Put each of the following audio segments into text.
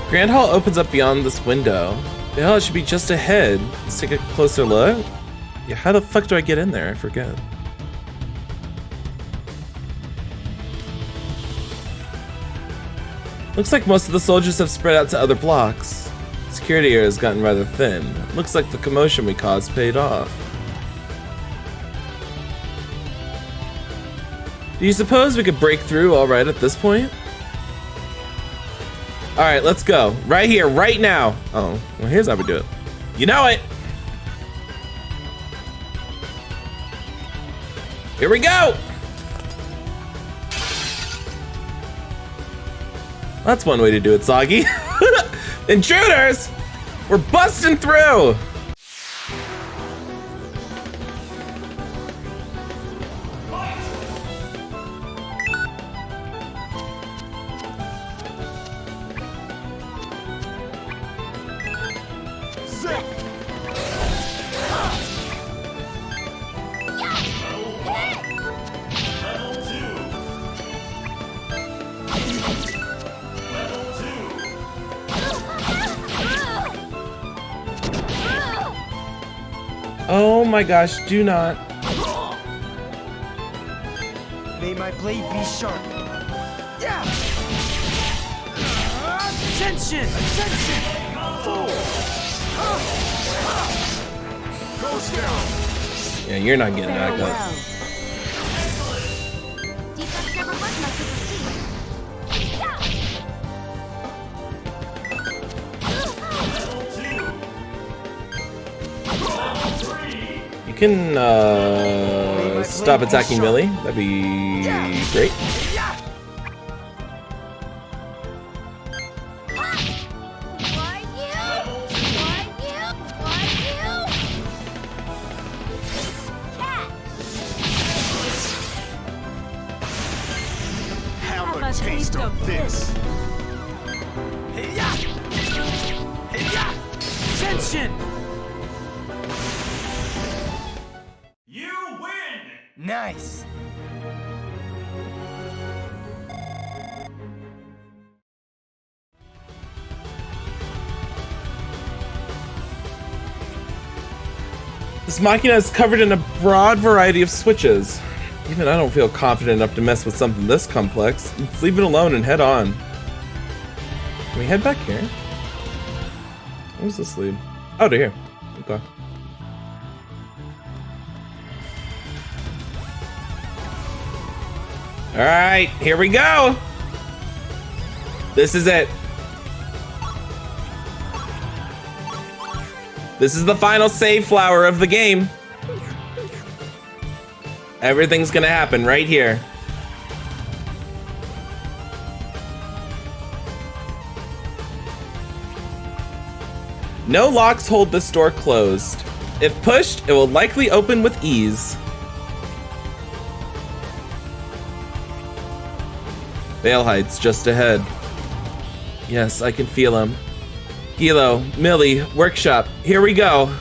Grand Hall opens up beyond this window. The hell, it should be just ahead. Let's take a closer look. Yeah, how the fuck do I get in there? I forget. Looks like most of the soldiers have spread out to other blocks. Security here has gotten rather thin. Looks like the commotion we caused paid off. Do you suppose we could break through all right at this point? All right, let's go. Right here, right now. Oh, well, here's how we do it. You know it. Here we go. That's one way to do it, Soggy. Intruders! We're busting through! Oh my gosh, do not. May my blade be sharp. Yeah! Attention! Attention! Goes down. Yeah, you're not getting back up. Defense never was my cup of tea. You can stop attacking Millie. That'd be great. Have a taste of this. Attention! You win! Nice. This Machina is covered in a broad variety of switches. Even I don't feel confident enough to mess with something this complex. Let's leave it alone and head on. Can we head back here? Where's this lead? Oh, to here. Okay. Alright, here we go! This is it. This is the final save flower of the game. Everything's gonna happen right here. No locks hold this door closed. If pushed, it will likely open with ease. Vale Heights just ahead. Yes, I can feel him. Gilo, Millie, workshop, here we go.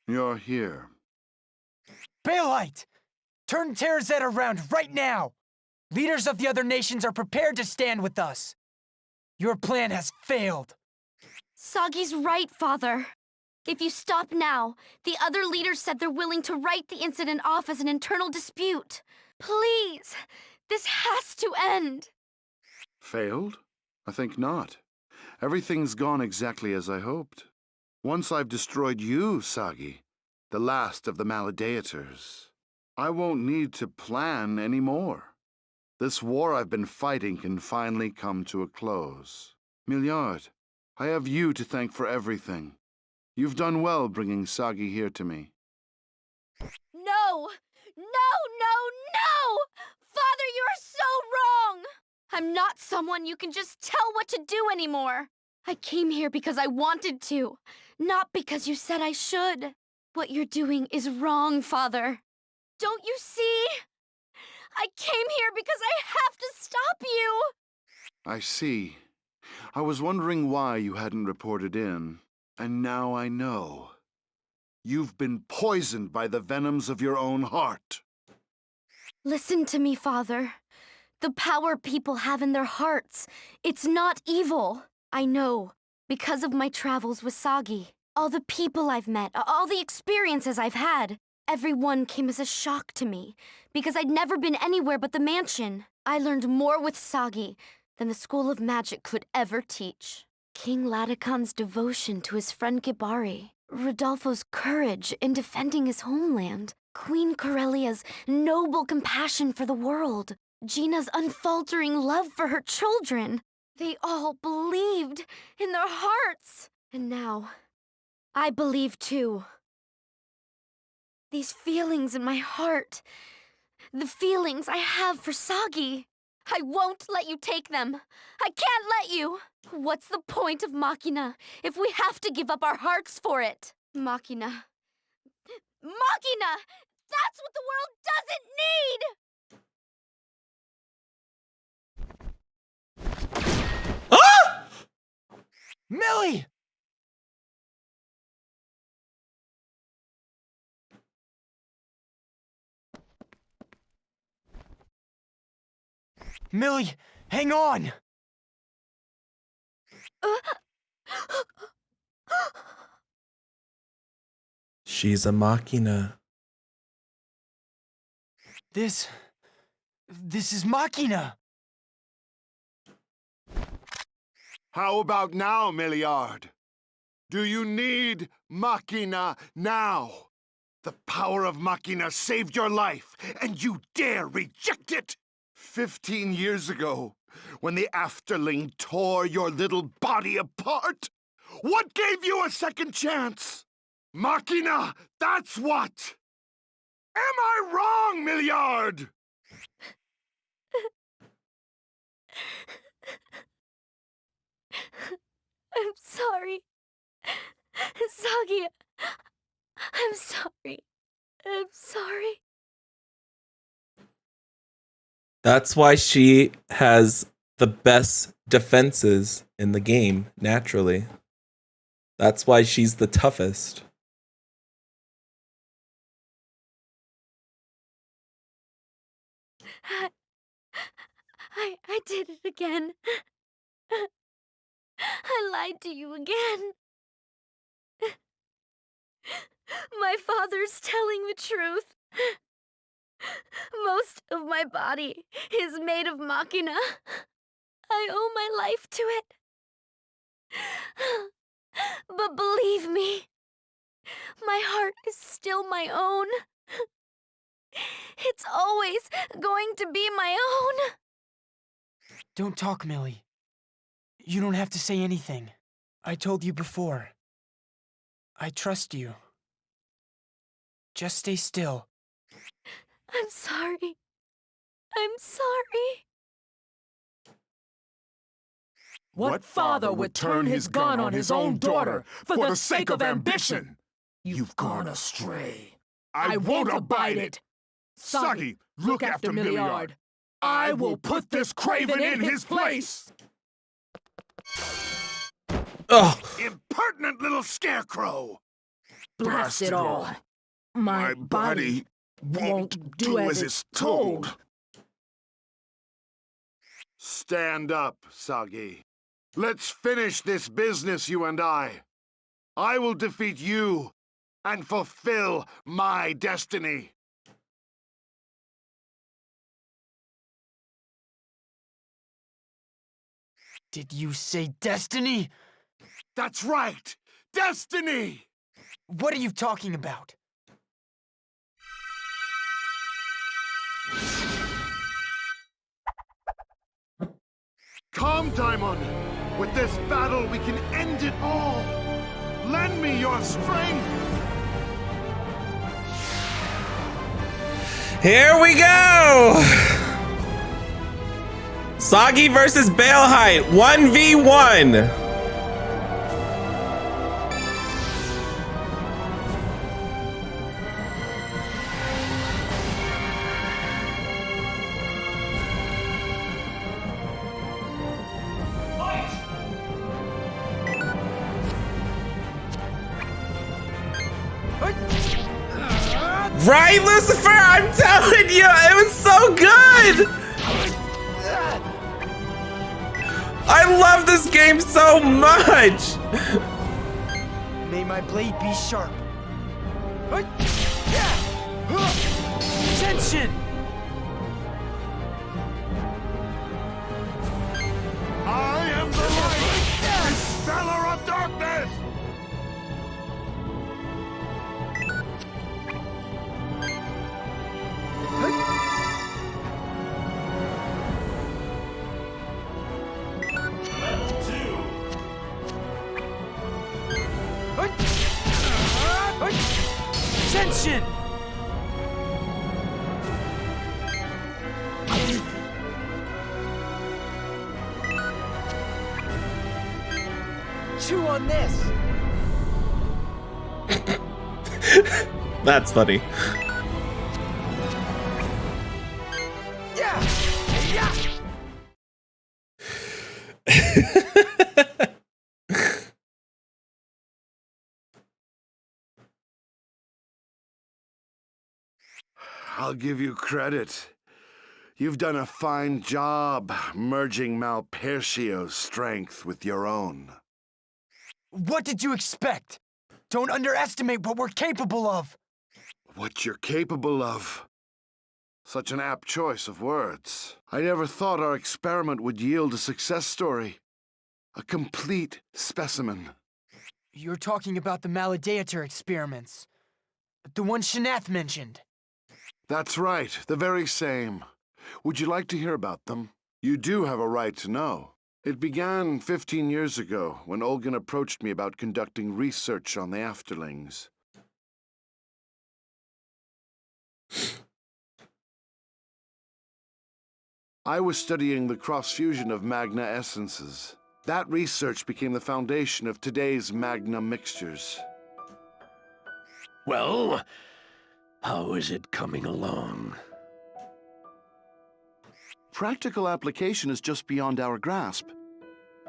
You're here. Baelite! Turn Terrazet around right now! Leaders of the other nations are prepared to stand with us. Your plan has failed. Sagi's right, Father. If you stop now, the other leaders said they're willing to write the incident off as an internal dispute. Please, this has to end. Failed? I think not. Everything's gone exactly as I hoped. Once I've destroyed you, Sagi, the last of the Maladeators, I won't need to plan anymore. This war I've been fighting can finally come to a close. Milliard, I have you to thank for everything. You've done well bringing Sagi here to me. No! No, no, no! Father, you are so wrong! I'm not someone you can just tell what to do anymore. I came here because I wanted to, not because you said I should. What you're doing is wrong, Father. Don't you see? I came here because I have to stop you! I see. I was wondering why you hadn't reported in, and now I know. You've been poisoned by the venoms of your own heart. Listen to me, Father. The power people have in their hearts, it's not evil. I know, because of my travels with Sagi. All the people I've met, all the experiences I've had, everyone came as a shock to me, because I'd never been anywhere but the mansion. I learned more with Sagi than the School of Magic could ever teach. King Latican's devotion to his friend Gibari, Rodolfo's courage in defending his homeland, Queen Corellia's noble compassion for the world, Gina's unfaltering love for her children. They all believed in their hearts. And now, I believe too. These feelings in my heart, the feelings I have for Sagi, I won't let you take them. I can't let you. What's the point of Machina if we have to give up our hearts for it? Machina. Machina! That's what the world doesn't need! Ah! Millie! Millie, hang on! She's a machina. This is Machina! How about now, Milliard? Do you need Machina now? The power of Machina saved your life, and you dare reject it? 15 years ago, when the Afterling tore your little body apart, what gave you a second chance? Machina, that's what! Am I wrong, Milliard? I'm sorry. Sagi, I'm sorry. I'm sorry. That's why she has the best defenses in the game, naturally. That's why she's the toughest. I did it again. I lied to you again. My father's telling the truth. Most of my body is made of machina. I owe my life to it. But believe me, my heart is still my own. It's always going to be my own. Don't talk, Millie. You don't have to say anything. I told you before. I trust you. Just stay still. I'm sorry. I'm sorry. What father would turn his gun on his own daughter for the sake of ambition? You've gone astray. I won't abide it. Sagi, look after Milliard. I will put this craven in his place. Ugh. Impertinent little scarecrow! Blast it all. My body won't do as it's told. Stand up, Sagi. Let's finish this business, you and I. I will defeat you and fulfill my destiny. Did you say destiny? That's right! Destiny! What are you talking about? Come, Daimon! With this battle, we can end it all! Lend me your strength! Here we go! Sagi versus Baelheit, 1v1. Right, Lucifer? I'm telling you, it was so good! I love this game so much! May my blade be sharp. Tension! I am the light, dispeller of darkness! Level 2. Tension! Chew on this! That's funny. Yeah! Yeah! I'll give you credit. You've done a fine job merging Malpercio's strength with your own. What did you expect? Don't underestimate what we're capable of! What you're capable of. Such an apt choice of words. I never thought our experiment would yield a success story. A complete specimen. You're talking about the Maladeator experiments. The one Shanath mentioned. That's right, the very same. Would you like to hear about them? You do have a right to know. It began 15 years ago when Olgan approached me about conducting research on the Afterlings. I was studying the cross-fusion of Magna essences. That research became the foundation of today's Magna mixtures. Well, how is it coming along? Practical application is just beyond our grasp.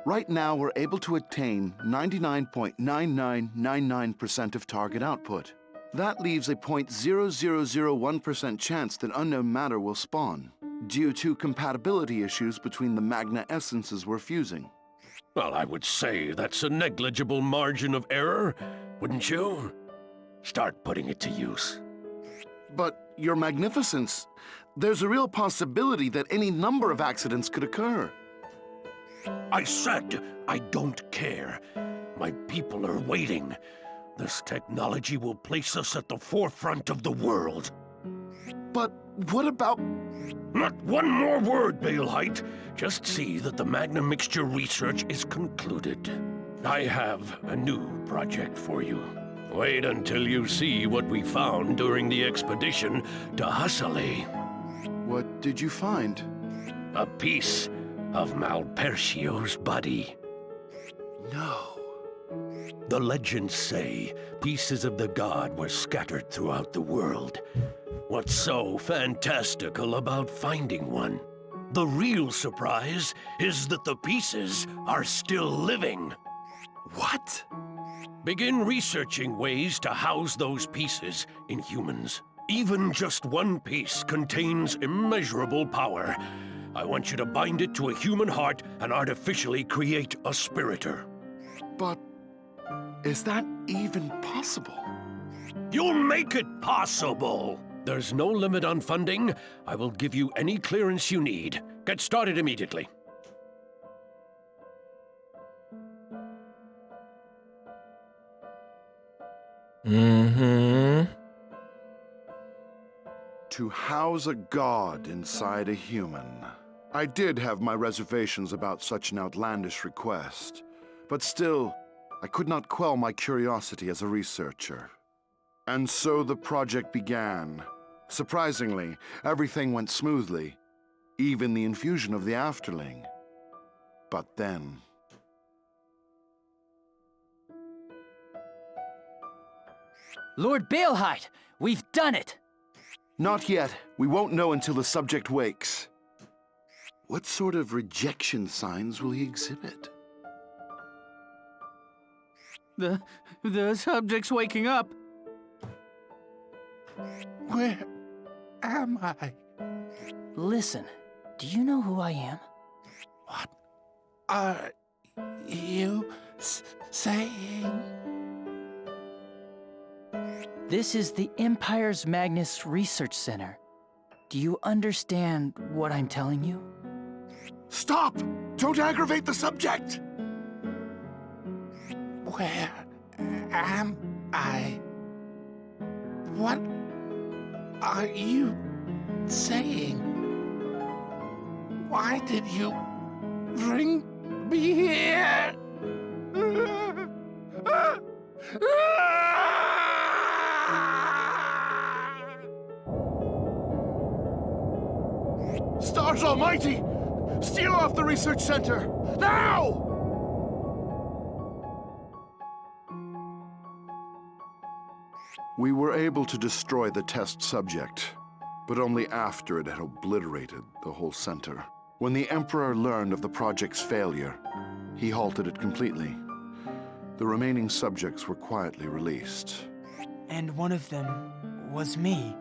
Right now, we're able to attain 99.9999% of target output. That leaves a 0.0001% chance that unknown matter will spawn, due to compatibility issues between the Magna essences we're fusing. Well, I would say that's a negligible margin of error, wouldn't you? Start putting it to use. But, Your Magnificence, there's a real possibility that any number of accidents could occur. I said I don't care. My people are waiting. This technology will place us at the forefront of the world. But what about... Not one more word, Balehite. Just see that the Magna mixture research is concluded. I have a new project for you. Wait until you see what we found during the expedition to Hassale. What did you find? A piece of Malpercio's body. No. The legends say pieces of the god were scattered throughout the world. What's so fantastical about finding one? The real surprise is that the pieces are still living. What? Begin researching ways to house those pieces in humans. Even just one piece contains immeasurable power. I want you to bind it to a human heart and artificially create a spiritor. But is that even possible? You'll make it possible! There's no limit on funding. I will give you any clearance you need. Get started immediately. Mm-hmm. To house a god inside a human. I did have my reservations about such an outlandish request, but still, I could not quell my curiosity as a researcher. And so the project began. Surprisingly, everything went smoothly, even the infusion of the Afterling. But then... Lord Balehite, we've done it! Not yet. We won't know until the subject wakes. What sort of rejection signs will he exhibit? The subject's waking up. Where am I? Listen, do you know who I am? What are you saying? This is the Empire's Magnus Research Center. Do you understand what I'm telling you? Stop! Don't aggravate the subject! Where am I? What are you saying? Why did you bring me here? Stars Almighty! Steal off the research center! Now! We were able to destroy the test subject, but only after it had obliterated the whole center. When the Emperor learned of the project's failure, he halted it completely. The remaining subjects were quietly released. And one of them was me.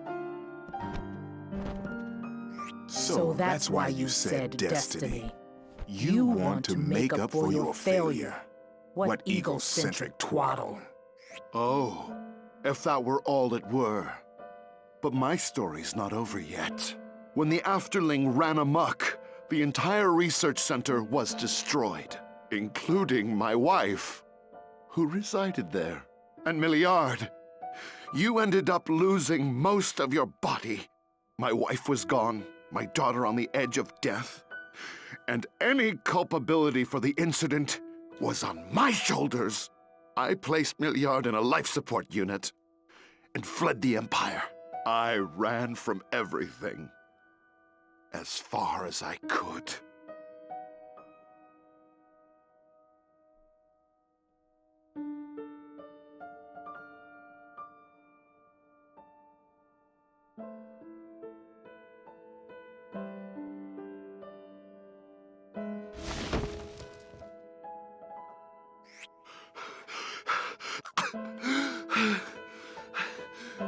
So that's why you said destiny. You want to make up for your failure. What egocentric twaddle. Oh, if that were all it were. But my story's not over yet. When the Afterling ran amok, the entire research center was destroyed, including my wife, who resided there. And Milliard, you ended up losing most of your body. My wife was gone, my daughter on the edge of death, and any culpability for the incident was on my shoulders. I placed Milliard in a life support unit and fled the Empire. I ran from everything as far as I could.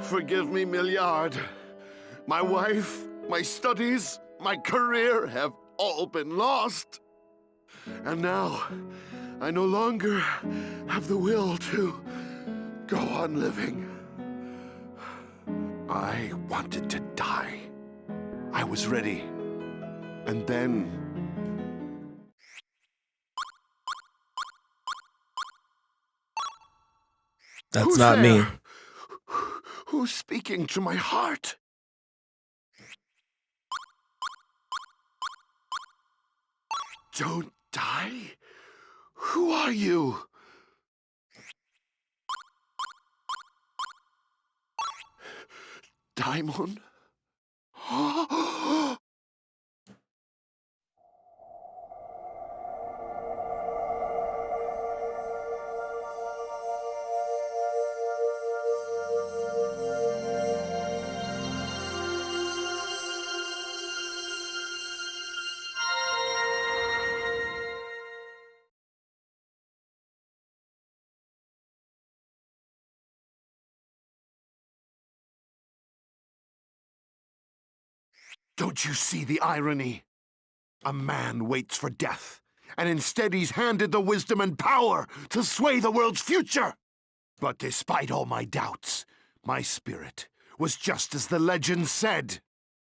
Forgive me, Milliard. My wife, my studies, my career have all been lost. And now, I no longer have the will to go on living. I wanted to die. I was ready. And then... That's Who's not me. there? Who's speaking to my heart? Don't die? Who are you? Daimon? Don't you see the irony? A man waits for death, and instead he's handed the wisdom and power to sway the world's future. But despite all my doubts, my spirit was just as the legend said.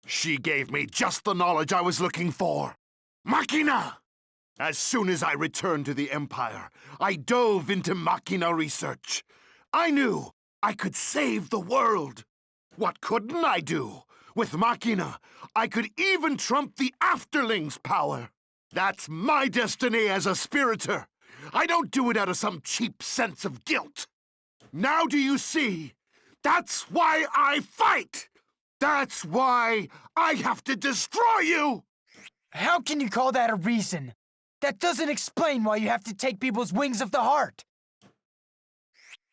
She gave me just the knowledge I was looking for. Machina! As soon as I returned to the Empire, I dove into Machina research. I knew I could save the world. What couldn't I do? With Machina, I could even trump the Afterling's power. That's my destiny as a spiriter. I don't do it out of some cheap sense of guilt. Now do you see? That's why I fight! That's why I have to destroy you! How can you call that a reason? That doesn't explain why you have to take people's wings of the heart.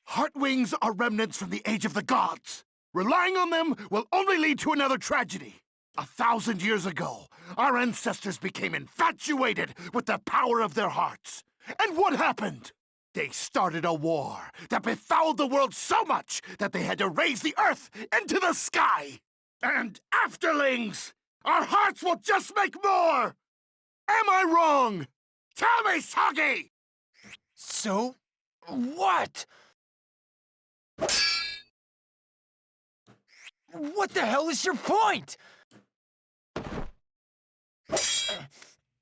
Heart wings are remnants from the age of the gods. Relying on them will only lead to another tragedy. 1,000 years ago, our ancestors became infatuated with the power of their hearts. And what happened? They started a war that befouled the world so much that they had to raise the earth into the sky. And afterlings! Our hearts will just make more! Am I wrong? Tell me, Soggy! So, what? What the hell is your point?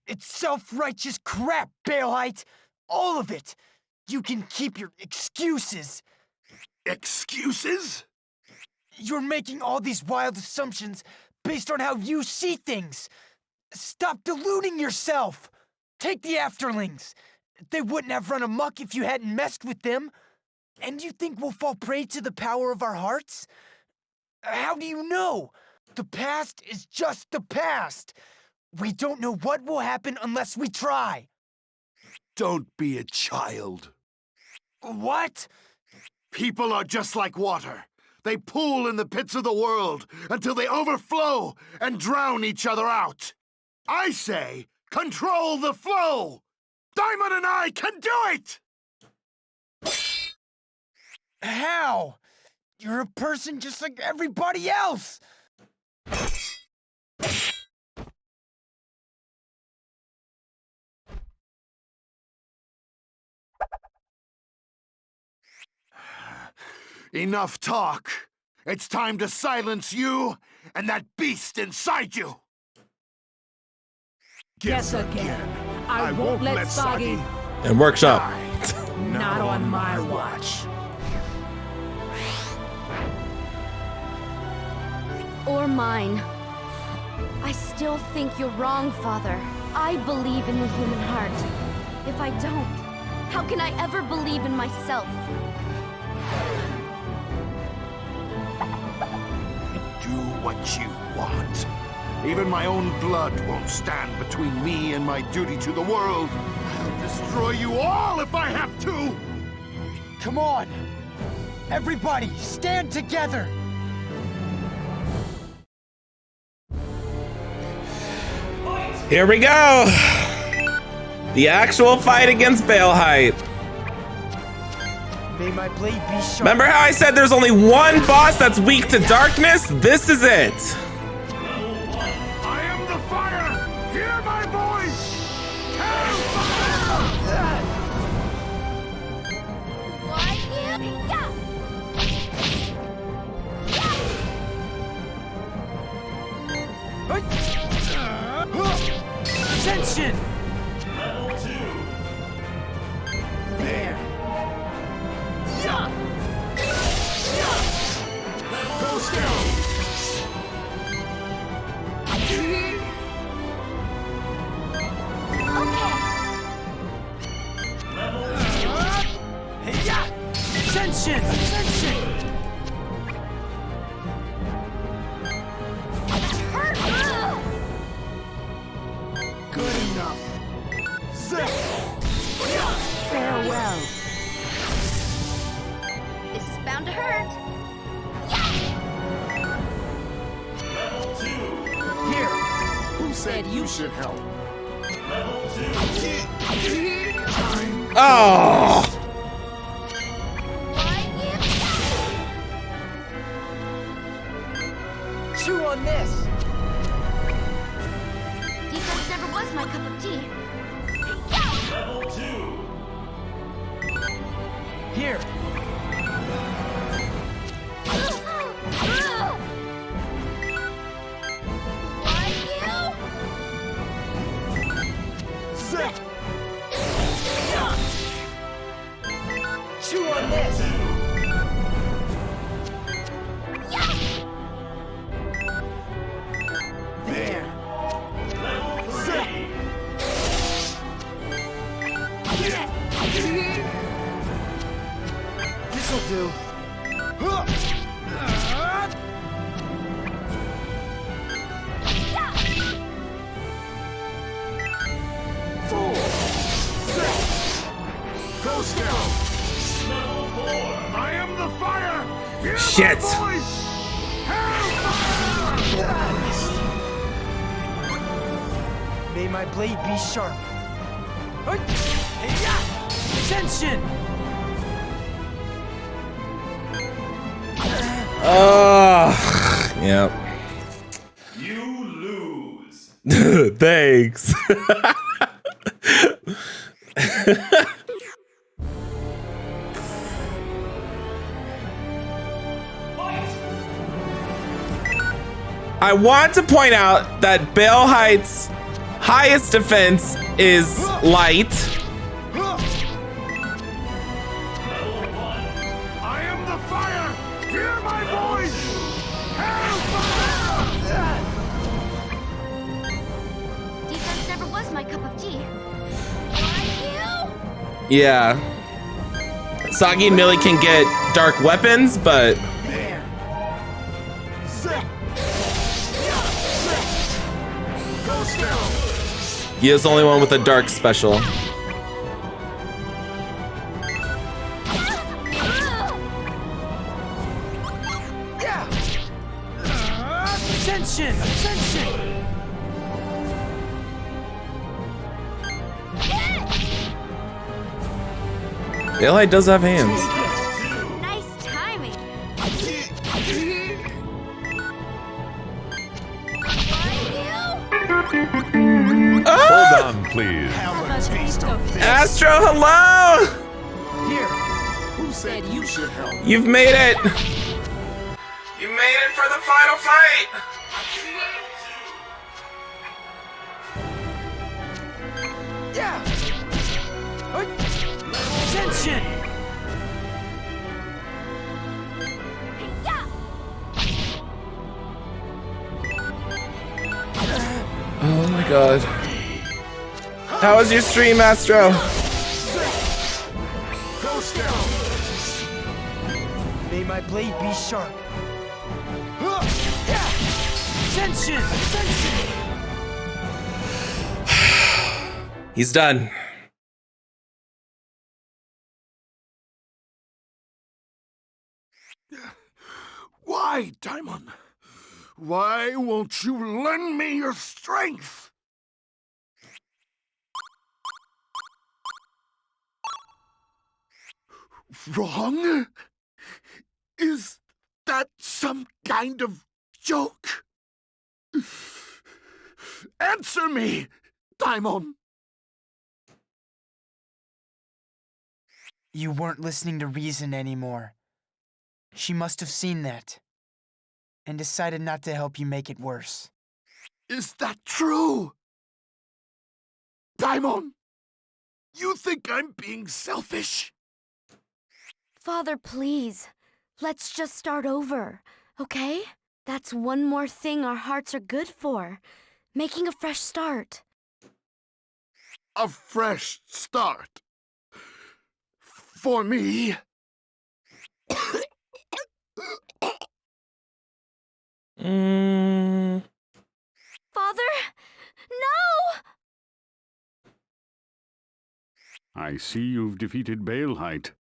It's self-righteous crap, Balehite! All of it! You can keep your excuses! Excuses? You're making all these wild assumptions based on how you see things! Stop deluding yourself! Take the Afterlings! They wouldn't have run amok if you hadn't messed with them! And you think we'll fall prey to the power of our hearts? How do you know? The past is just the past! We don't know what will happen unless we try! Don't be a child. What? People are just like water. They pool in the pits of the world until they overflow and drown each other out. I say, control the flow! Diamond and I can do it! How? You're a person just like everybody else! Enough talk. It's time to silence you and that beast inside you. Guess again. I won't let Soggy And workshop. not on my watch. Or mine. I still think you're wrong, Father. I believe in the human heart. If I don't, how can I ever believe in myself? Do what you want. Even my own blood won't stand between me and my duty to the world. I'll destroy you all if I have to! Come on! Everybody, stand together! Here we go! The actual fight against Balehite. May my blade be sharp. Remember how I said there's only one boss that's weak to darkness? This is it. I am the fire! Hear my voice! Hellfire! Attention! Level 2. There! Ghost down! Attention! Attention! Good enough! Farewell. This is bound to hurt. Level 2. Here! Who said you should help? Level 2. Oh! Chew on this! Defense never was my cup of tea. Level 2. Here! Chew on this! There! Level 3. This'll do. Ghost down! Level 4. I am the fire! Hear Shit. my voice! May my blade be sharp. Ascension! Yep. You lose. Thanks. I want to point out that Bale Height's highest defense is light. I am the fire! Hear my voice! Hellfire! Defense never was my cup of tea. Why Yeah. Sagi and Millie can get dark weapons, but he is the only one with a dark special. Ascension! Ascension! Bale Height does have hands. Nice timing. Hold on, please. Astro, hello! Here, who said you should help? You've made it! You made it for the final fight! Yeah! Ascension! Yeah. Oh my god. How was your stream, Astro? May my blade be sharp. Ascension! Ascension! He's done. Why, Daimon? Why won't you lend me your strength? Wrong? Is that some kind of joke? Answer me, Daimon! You weren't listening to reason anymore. She must have seen that and decided not to help you make it worse. Is that true? Daimon, you think I'm being selfish? Father, please. Let's just start over, okay? That's one more thing our hearts are good for. Making a fresh start. A fresh start? For me? Father? No! I see you've defeated Bale Height.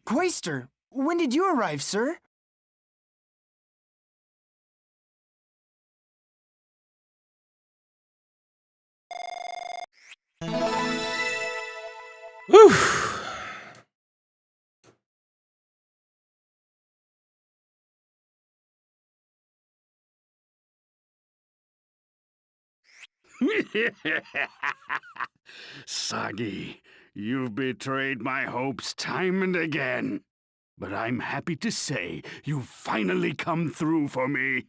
Quaster, when did you arrive, sir? Whew. Sagi, you've betrayed my hopes time and again. But I'm happy to say you've finally come through for me.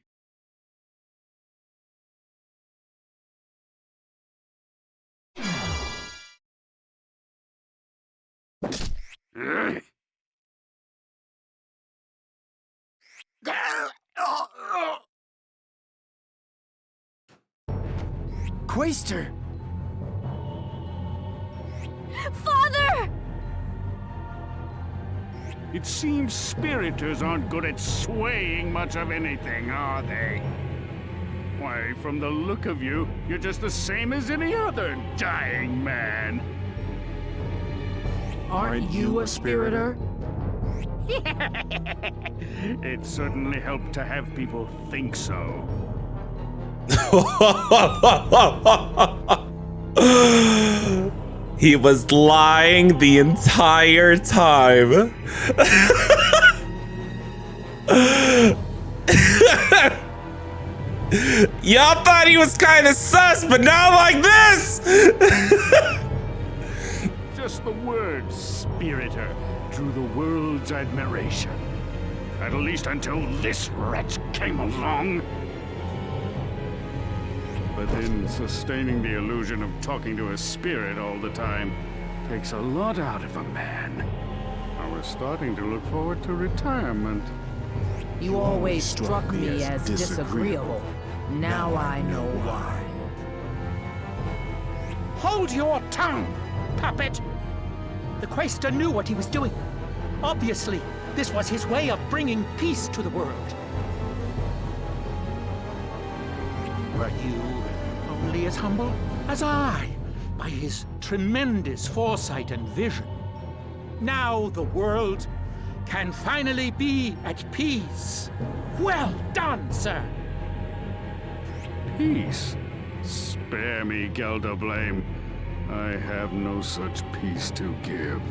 Quaster! Father! It seems spiriters aren't good at swaying much of anything, are they? Why, from the look of you, you're just the same as any other dying man. Aren't you a spiriter? It certainly helped to have people think so. He was lying the entire time. Y'all thought he was kind of sus, but not like this! Just the word spiritor drew the world's admiration. At least until this wretch came along. But then sustaining the illusion of talking to a spirit all the time takes a lot out of a man. I was starting to look forward to retirement. You always struck me as disagreeable. Now I know why. Hold your tongue, puppet! The Quaestor knew what he was doing. Obviously, this was his way of bringing peace to the world. Were you only as humble as I, by his tremendous foresight and vision? Now the world can finally be at peace. Well done, sir! Peace? Spare me, Gelderblame. I have no such peace to give.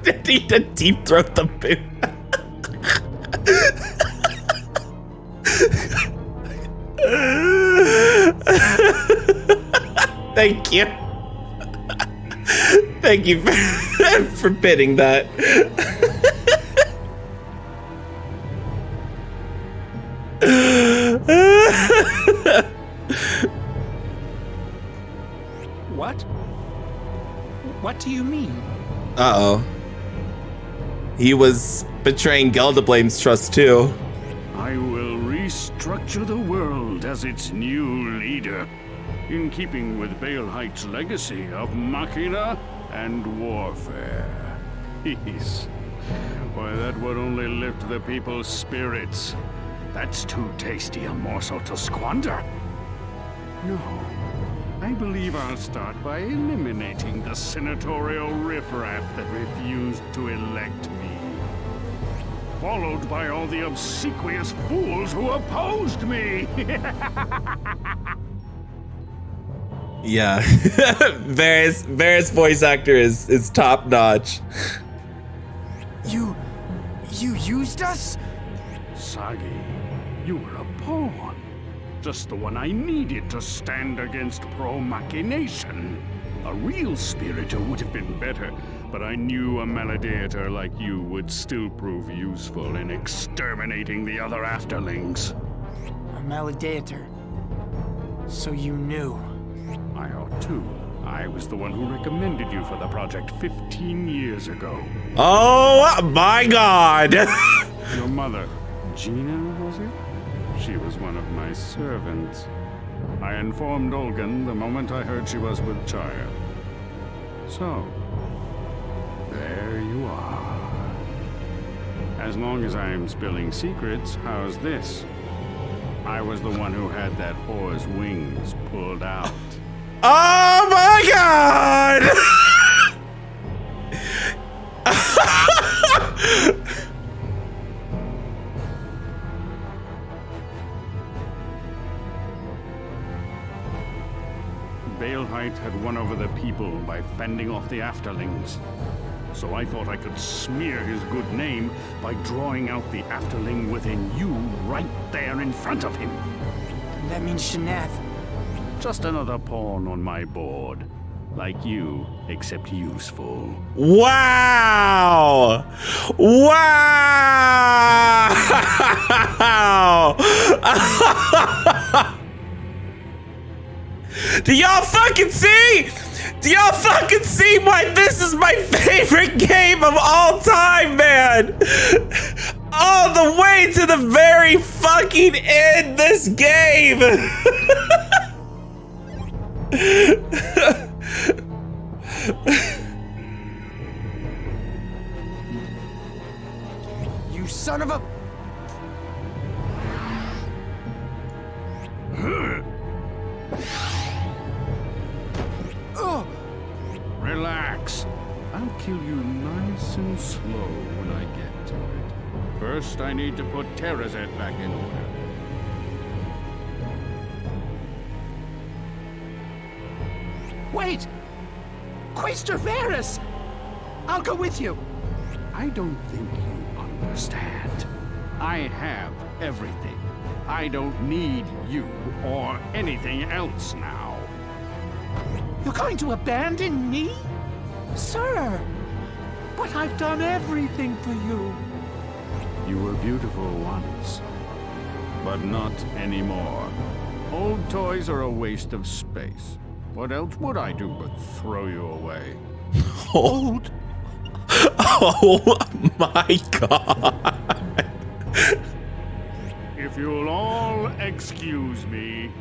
Did he deep throat the boot? Thank you. Thank you for bidding that. What? What do you mean? Uh-oh. He was betraying Geldablame's trust too. I will restructure the world as its new leader, in keeping with Baelheit's legacy of machina and warfare. Peace. Why, that would only lift the people's spirits. That's too tasty a morsel to squander. No. I believe I'll start by eliminating the senatorial riffraff that refused to elect me. Followed by all the obsequious fools who opposed me! Yeah. Varys voice actor is top notch. You used us? Sagi, you were a pawn. Just the one I needed to stand against pro-machination. A real spiritor would have been better, but I knew a maladeator like you would still prove useful in exterminating the other afterlings. A maladeator. So you knew. I ought to. I was the one who recommended you for the project 15 years ago. Oh my god! Your mother, Gina, was it? She was one of my servants. I informed Olgan the moment I heard she was with child. So, there you are. As long as I'm spilling secrets, how's this? I was the one who had that whore's wings pulled out. Oh my god! Baelheit had won over the people by fending off the afterlings. So I thought I could smear his good name by drawing out the afterling within you right there in front of him. That means Shanath. Just another pawn on my board. Like you, except useful. Wow! Wow! Do y'all fucking see? Do y'all fucking see why this is my favorite game of all time, man? All the way to the very fucking end, this game! You son of a... Relax. I'll kill you nice and slow when I get to it. First, I need to put Terrazet back in order. Wait! Quaestor Varus! I'll go with you. I don't think you understand. I have everything. I don't need you or anything else now. You're going to abandon me? Sir! But I've done everything for you. You were beautiful once, but not anymore. Old toys are a waste of space. What else would I do but throw you away? Old? Oh my god. If you'll all excuse me.